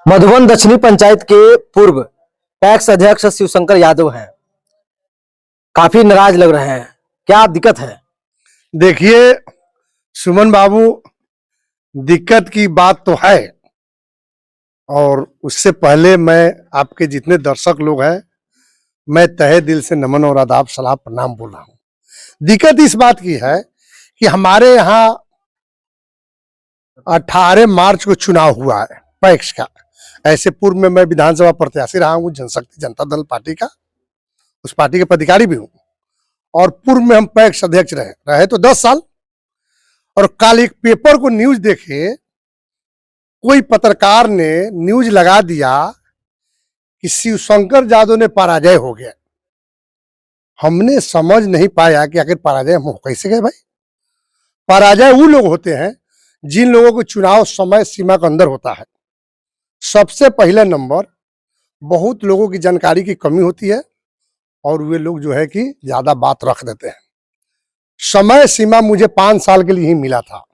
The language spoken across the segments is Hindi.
मधुबन दक्षिणी पंचायत के पूर्व पैक्स अध्यक्ष शिवशंकर यादव हैं। काफी नाराज लग रहे हैं, क्या दिक्कत है? देखिए सुमन बाबू, दिक्कत की बात तो है, और उससे पहले मैं आपके जितने दर्शक लोग हैं, मैं तहे दिल से नमन और आदाब सलाम प्रणाम बोल रहा हूँ। दिक्कत इस बात की है कि हमारे यहाँ 18 मार्च को चुनाव हुआ है पैक्स का। ऐसे पूर्व में मैं विधानसभा प्रत्याशी रहा हूँ जनशक्ति जनता दल पार्टी का, उस पार्टी के पदाधिकारी भी हूँ, और पूर्व में हम पैक्स अध्यक्ष रहे तो 10 साल। और कल एक पेपर को न्यूज देखे, कोई पत्रकार ने न्यूज लगा दिया कि शिवशंकर यादव ने पराजय हो गया। हमने समझ नहीं पाया कि आखिर पराजय हम कैसे गए भाई। पराजय वो लोग होते हैं जिन लोगों को चुनाव समय सीमा के अंदर होता है। सबसे पहले नंबर, बहुत लोगों की जानकारी की कमी होती है और वे लोग जो है कि ज्यादा बात रख देते हैं। समय सीमा मुझे 5 साल के लिए ही मिला था,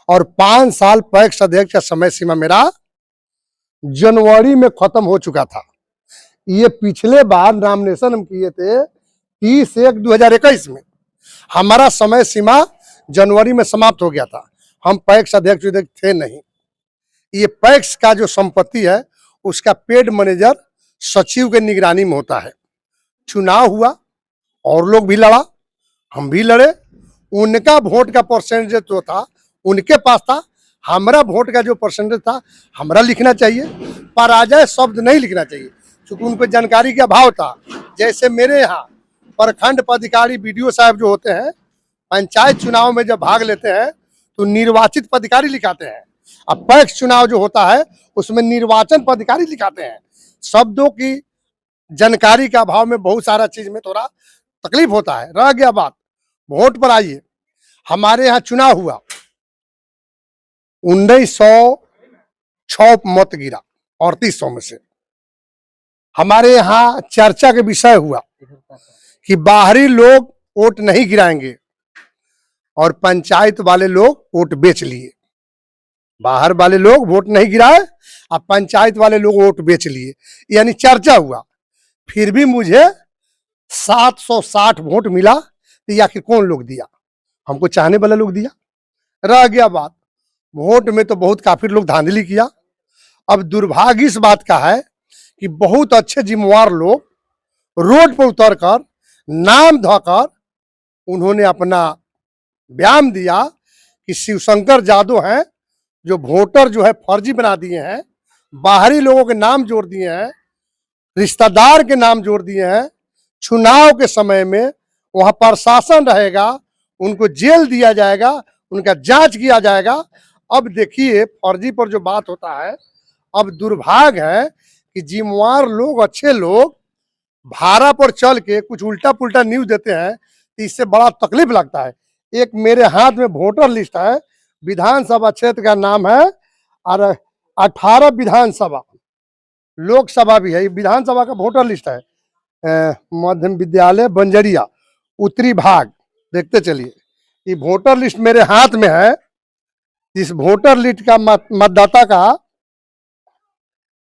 और 5 साल पैक्स अध्यक्ष का समय सीमा मेरा जनवरी में खत्म हो चुका था। ये पिछले बार नॉमिनेशन हम किए थे 30/1/2021 में, हमारा समय सीमा जनवरी में समाप्त हो गया था। हम पैक्स अध्यक्ष थे नहीं। ये पैक्स का जो संपत्ति है उसका पेड मैनेजर सचिव के निगरानी में होता है। चुनाव हुआ और लोग भी लड़ा, हम भी लड़े। उनका वोट का परसेंटेज जो था उनके पास था, हमारा वोट का जो परसेंटेज था हमारा लिखना चाहिए। पराजय शब्द नहीं लिखना चाहिए क्योंकि उनको जानकारी का अभाव था। जैसे मेरे यहाँ प्रखंड पदाधिकारी बीडीओ साहब जो होते हैं, पंचायत चुनाव में जब भाग लेते हैं तो निर्वाचित पदाधिकारी लिखाते हैं, अब पैक्स चुनाव जो होता है उसमें निर्वाचन पदाधिकारी लिखाते हैं। शब्दों की जानकारी का अभाव में बहुत सारा चीज में थोड़ा तकलीफ होता है। रह गया बात वोट पर, आइए हमारे यहाँ चुनाव हुआ, 1906 मत गिरा 3800 में से। हमारे यहाँ चर्चा के विषय हुआ कि बाहरी लोग वोट नहीं गिराएंगे और पंचायत वाले लोग वोट बेच लिए। बाहर वाले लोग वोट नहीं गिराए और पंचायत वाले लोग वोट बेच लिए, यानी चर्चा हुआ। फिर भी मुझे 760 वोट मिला, तो ये आखिर कौन लोग दिया? हमको चाहने वाला लोग दिया। रह गया बात वोट में, तो बहुत काफी लोग धांधली किया। अब दुर्भाग्य इस बात का है कि बहुत अच्छे जिम्मेवार लोग रोड पर उतरकर नाम धोकर उन्होंने अपना बयान दिया कि शिवशंकर यादव हैं जो वोटर जो है फर्जी बना दिए हैं, बाहरी लोगों के नाम जोड़ दिए हैं, रिश्तेदार के नाम जोड़ दिए हैं। चुनाव के समय में वहां प्रशासन रहेगा, उनको जेल दिया जाएगा, उनका जांच किया जाएगा। अब देखिए फर्जी पर जो बात होता है, अब दुर्भाग्य है कि जिम्मेवार लोग, अच्छे लोग भाड़ा पर चल के कुछ उल्टा पुल्टा न्यूज देते हैं, तो इससे बड़ा तकलीफ लगता है। एक मेरे हाथ में वोटर लिस्ट है, विधानसभा क्षेत्र का नाम है, और 18 विधानसभा, लोकसभा भी है। विधानसभा का वोटर लिस्ट है, मध्य विद्यालय बंजरिया उत्तरी भाग। देखते चलिए, ये वोटर लिस्ट मेरे हाथ में है। इस वोटर लिस्ट का मतदाता का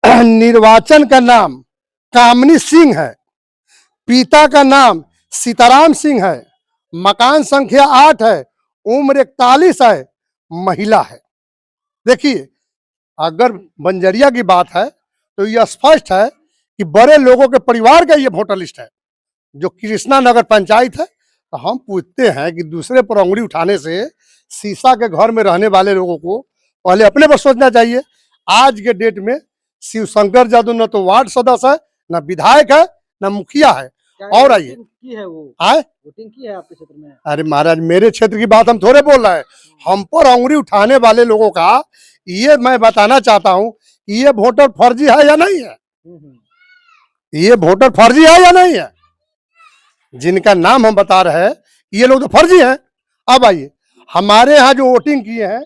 निर्वाचन का नाम कामनी सिंह है, पिता का नाम सीताराम सिंह है, मकान संख्या 8 है, उम्र 41 है, महिला है। देखिए अगर बंजरिया की बात है तो यह स्पष्ट है कि बड़े लोगों के परिवार का ये वोटर लिस्ट है, जो कृष्णा नगर पंचायत है। तो हम पूछते हैं कि दूसरे पर उंगली उठाने से शीशा के घर में रहने वाले लोगों को पहले अपने पर सोचना चाहिए। आज के डेट में शिवशंकर यादव न तो वार्ड सदस्य है, न विधायक है, न मुखिया है। और आइए की है वो वोटिंग की है आपके क्षेत्र में? अरे महाराज, मेरे क्षेत्र की बात हम थोड़े बोल रहे हैं। हम पर उंगली उठाने वाले लोगों का ये मैं बताना चाहता हूं कि ये वोटर फर्जी है या नहीं है। ये वोटर फर्जी है या नहीं है? जिनका नाम हम बता रहे हैं ये लोग तो फर्जी हैं। अब आइए हमारे यहाँ जो वोटिंग किए हैं,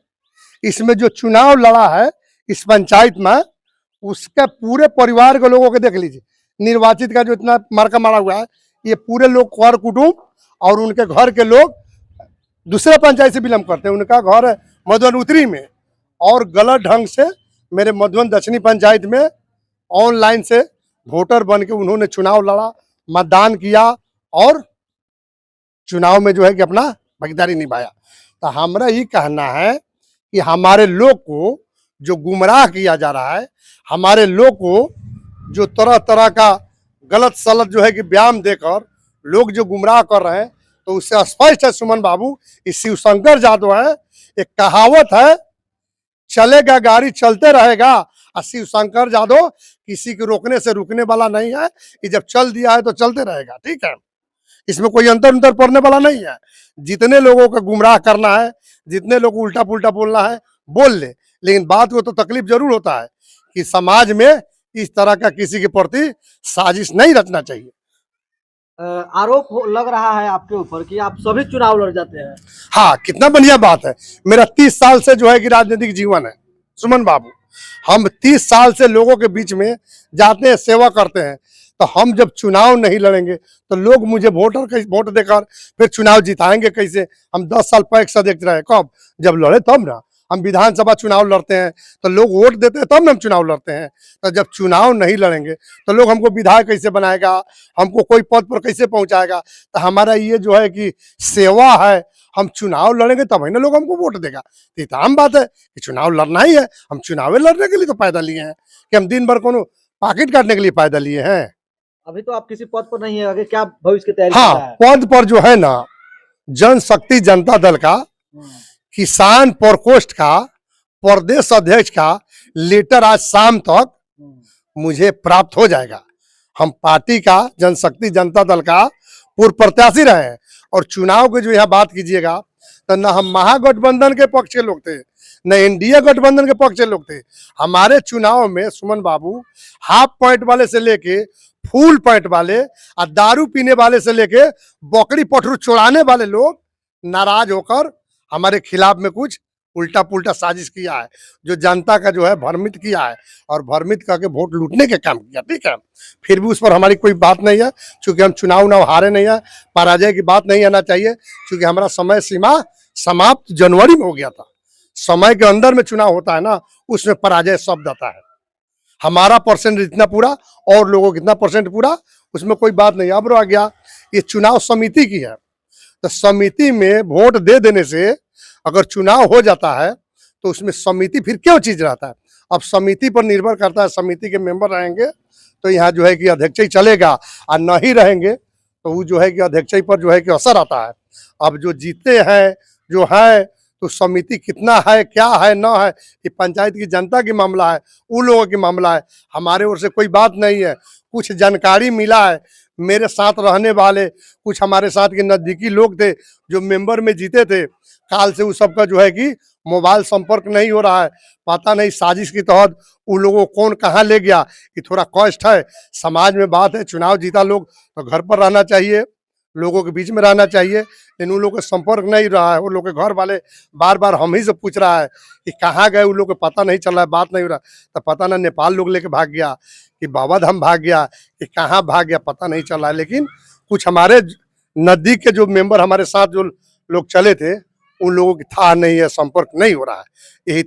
इसमें जो चुनाव लड़ा है इस पंचायत में, उसके पूरे परिवार के लोगों के देख लीजिए। निर्वाचित का जो इतना मार्का मारा हुआ है, ये पूरे लोग कर कुटुंब और उनके घर के लोग दूसरे पंचायत से बिलोंग करते हैं। उनका घर है मधुबन उत्तरी में, और गलत ढंग से मेरे मधुबन दक्षिणी पंचायत में ऑनलाइन से वोटर बन के उन्होंने चुनाव लड़ा, मतदान किया और चुनाव में जो है कि अपना भागीदारी निभाया। तो हमारा ये कहना है कि हमारे लोग को जो गुमराह किया जा रहा है, हमारे लोग को जो तरह तरह का गलत सलत जो है कि बयान देकर लोग जो गुमराह कर रहे हैं, तो उससे स्पष्ट है सुमन बाबू, इस शिवशंकर यादव है, एक कहावत है, चलेगा गाड़ी चलते रहेगा, और शिवशंकर यादव किसी को रोकने से रुकने वाला नहीं है, कि जब चल दिया है तो चलते रहेगा। ठीक है, इसमें कोई अंतर पड़ने वाला नहीं है। जितने लोगों को गुमराह करना है, जितने लोग उल्टा पुल्टा बोलना है बोल ले, लेकिन बात को तो तकलीफ जरूर होता है कि समाज में इस तरह का किसी के प्रति साजिश नहीं रचना चाहिए। लग रहा है आपके ऊपर कि आप सभी चुनाव लड़ जाते हैं। हाँ, कितना बढ़िया बात है। मेरा 30 साल से जो है कि राजनीतिक जीवन है सुमन बाबू। हम 30 साल से लोगों के बीच में जाते हैं, सेवा करते हैं। तो हम जब चुनाव नहीं लड़ेंगे तो लोग मुझे वोट देकर फिर चुनाव जिताएंगे कैसे? हम 10 साल पैक्स अध्यक्ष रहे, कब? जब लड़े तब ना। हम विधानसभा चुनाव लड़ते हैं तो लोग वोट देते हैं, तब ना हम चुनाव लड़ते हैं। तो जब चुनाव नहीं लड़ेंगे तो लोग हमको विधायक कैसे बनाएगा, हमको कोई पद पर कैसे पहुंचाएगा? तो हमारा ये जो है कि सेवा है, हम चुनाव लड़ेंगे तब ही ना लोग हमको वोट देगा। तो ये तो आम बात है कि चुनाव लड़ना ही है। हम चुनाव लड़ने के लिए तो पैदा लिए हैं कि हम दिन भर को पॉकेट काटने के लिए पैदा लिए हैं। अभी तो आप किसी पद पर नहीं है, आगे क्या भविष्य की तैयारी हाँ, कर रहा है? पद पर जो है ना, जनशक्ति जनता दल का किसान प्रकोष्ठ का प्रदेश अध्यक्ष का लेटर आज शाम तक मुझे प्राप्त हो जाएगा। हम पार्टी का जनशक्ति जनता दल का पूर्व प्रत्याशी रहे हैं, और चुनाव की जो यहाँ बात कीजिएगा तो न हम महागठबंधन के पक्ष के लोग थे, न एनडीए गठबंधन के पक्ष के लोग थे। हमारे चुनाव में सुमन बाबू हाफ पॉइंट वाले से लेके फुल पॉइंट वाले और दारू पीने वाले से लेके बकरी पटरू चुराने वाले लोग नाराज होकर हमारे खिलाफ में कुछ उल्टा पुल्टा साजिश किया है, जो जनता का जो है भ्रमित किया है, और भ्रमित करके वोट लूटने के काम किया। ठीक है, फिर भी उस पर हमारी कोई बात नहीं है, क्योंकि हम चुनाव हारे नहीं है। पराजय की बात नहीं आना चाहिए, क्योंकि हमारा समय सीमा समाप्त जनवरी में हो गया था। समय के अंदर में चुनाव होता है ना, उसमें पराजय शब्द आता है। हमारा परसेंट इतना पूरा और लोगों कितना परसेंट पूरा, उसमें कोई बात नहीं। अब रह गया, ये चुनाव समिति की है, तो समिति में वोट दे देने से अगर चुनाव हो जाता है तो उसमें समिति फिर क्यों चीज रहता है? अब समिति पर निर्भर करता है, समिति के मेंबर रहेंगे तो यहाँ जो है कि अध्यक्ष ही चलेगा, और नहीं रहेंगे तो वो जो है कि अध्यक्ष पर जो है कि असर आता है। अब जो जीते हैं जो है, तो समिति कितना है, क्या है, ना है, ये पंचायत की जनता की मामला है, उन लोगों की मामला है। हमारे ओर से कोई बात नहीं है। कुछ जानकारी मिला है, मेरे साथ रहने वाले कुछ हमारे साथ के नजदीकी लोग थे जो मेंबर में जीते थे, काल से उस सबका जो है कि मोबाइल संपर्क नहीं हो रहा है। पता नहीं साजिश के तहत उन लोगों को कौन कहाँ ले गया, कि थोड़ा कष्ट है। समाज में बात है, चुनाव जीता लोग तो घर पर रहना चाहिए, लोगों के बीच में रहना चाहिए, लेकिन उन लोगों का संपर्क नहीं रहा है। उन लोग के घर वाले बार बार हम ही से पूछ रहा है कि कहाँ गए, उन लोग को पता नहीं चल रहा है, बात नहीं हो रहा। तो पता ना नेपाल लोग लेके भाग गया, कि बाबा धाम भाग गया, कि कहाँ भाग गया, पता नहीं चल रहा है। लेकिन कुछ हमारे नजदीक के जो मेंबर हमारे साथ जो लोग चले थे, उन लोगों की था नहीं है, संपर्क नहीं हो रहा है। यही